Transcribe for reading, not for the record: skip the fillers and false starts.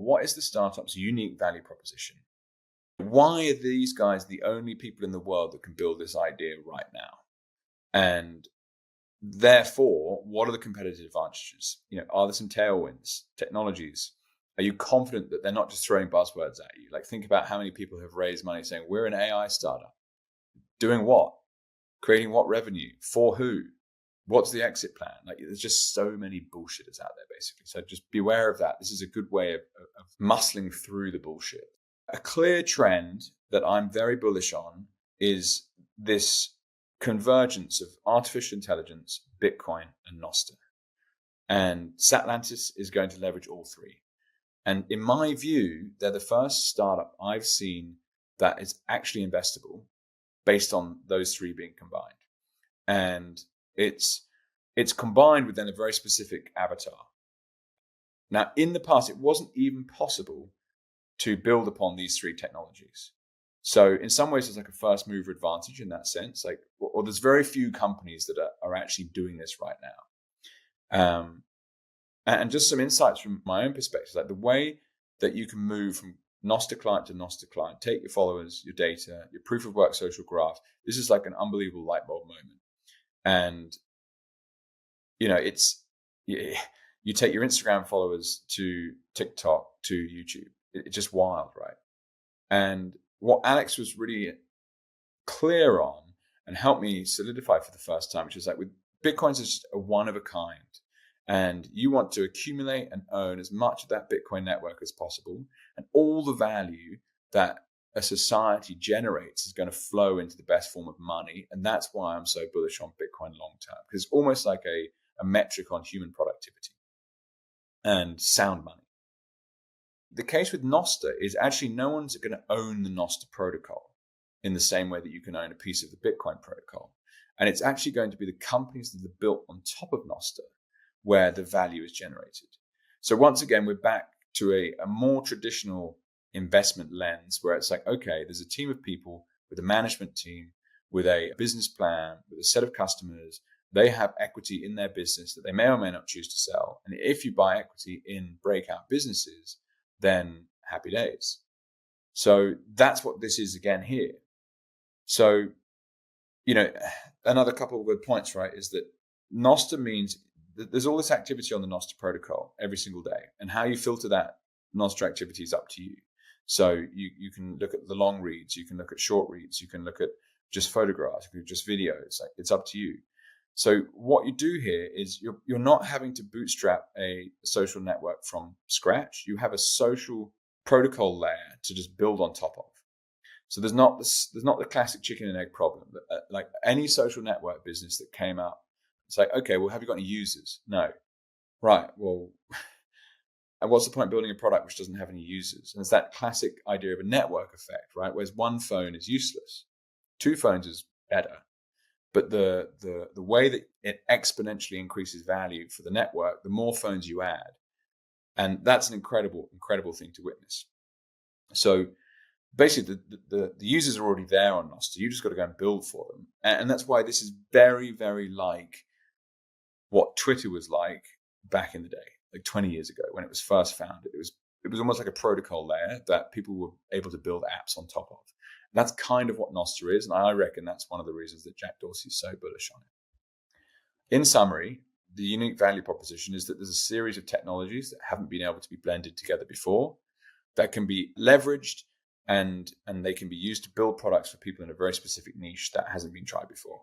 What is the startup's unique value proposition? Why are these guys the only people in the world that can build this idea right now? And therefore, what are the competitive advantages? Are there some tailwinds, technologies? Are you confident that they're not just throwing buzzwords at you? Like, think about how many people have raised money saying, we're an AI startup. Doing what? Creating what revenue? For who? What's the exit plan? Like, there's just so many bullshitters out there, basically. So just beware of that. This is a good way of muscling through the bullshit. A clear trend that I'm very bullish on is this convergence of artificial intelligence, Bitcoin, and Nostr. And Satlantis is going to leverage all three. And in my view, they're the first startup I've seen that is actually investable based on those three being combined. And it's combined with then a very specific avatar. Now, in the past, it wasn't even possible to build upon these three technologies. So in some ways, it's like a first mover advantage in that sense. Or there's very few companies that are actually doing this right now. And just some insights from my own perspective, like the way that you can move from Nostr client to Nostr client, take your followers, your data, your proof of work social graph. This is like an unbelievable light bulb moment. And, you take your Instagram followers to TikTok, to YouTube. It's just wild, right? And what Alex was really clear on and helped me solidify for the first time, which is like with Bitcoins is just a one of a kind. And you want to accumulate and own as much of that Bitcoin network as possible. And all the value that a society generates is going to flow into the best form of money. And that's why I'm so bullish on Bitcoin long term, because it's almost like a metric on human productivity and sound money. The case with Nostr is actually no one's going to own the Nostr protocol in the same way that you can own a piece of the Bitcoin protocol. And it's actually going to be the companies that are built on top of Nostr where the value is generated. So once again, we're back to a more traditional investment lens where it's like, okay, there's a team of people with a management team, with a business plan, with a set of customers. They have equity in their business that they may or may not choose to sell. And if you buy equity in breakout businesses, then happy days. So that's what this is again here. So, another couple of good points, right, is that Nostr means there's all this activity on the Nostr protocol every single day, and how you filter that Nostr activity is up to you. So you can look at the long reads, you can look at short reads, you can look at just photographs, you can just videos. Like, it's up to you. So what you do here is you're not having to bootstrap a social network from scratch. You have a social protocol layer to just build on top of. So there's not the classic chicken and egg problem. Like any social network business that came up, it's like, okay, well, have you got any users? No. Right. Well, and what's the point of building a product which doesn't have any users? And it's that classic idea of a network effect, right? Whereas one phone is useless. Two phones is better. But the way that it exponentially increases value for the network, the more phones you add. And that's an incredible thing to witness. So basically, the users are already there on Nostr. You just got to go and build for them. And that's why this is very, very like what Twitter was like back in the day, like 20 years ago when it was first founded. It was almost like a protocol layer that people were able to build apps on top of. And that's kind of what Nostr is. And I reckon that's one of the reasons that Jack Dorsey is so bullish on it. In summary, the unique value proposition is that there's a series of technologies that haven't been able to be blended together before that can be leveraged and they can be used to build products for people in a very specific niche that hasn't been tried before.